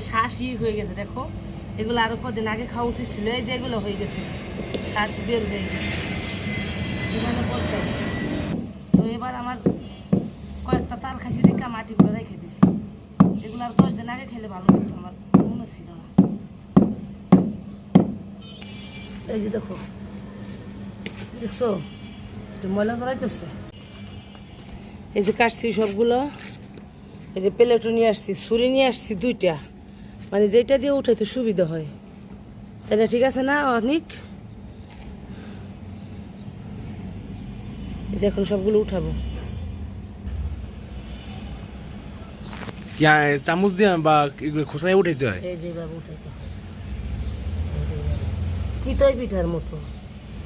শ্বাসই হয়ে গেছে দেখো, এগুলো আরো কদিন আগে খাওয়া উচিত ছিল। এই যে এগুলো হয়ে গেছে, শ্বাস বের হয়ে গেছে, এখানে বসতে হবে। তো এবার আমার কয়েকটা তাল খাইছি দেখে মাটিগুলো রেখে দিছি। এগুলো আর 10 দিন আগে খেলে ভালো হতো, আমার মনে ছিল না। এই যে দেখো, দেখছো ময়লা জড়াইতেছে। এই যে কাটছি সবগুলো, এই যে প্লেটও নিয়ে আসছি, ছুরি নিয়ে আসছি 2টা, মানে যেটা দিয়ে উঠাইতে সুবিধা হয়, তাই না? ঠিক আছে না অনেক? এই যে এখন সবগুলো উঠাবো। চামচ দিয়ে বা খোসায় উঠাইতে হয়। এই যে এভাবে উঠাইতে হয়, চিতই পিঠার মতো।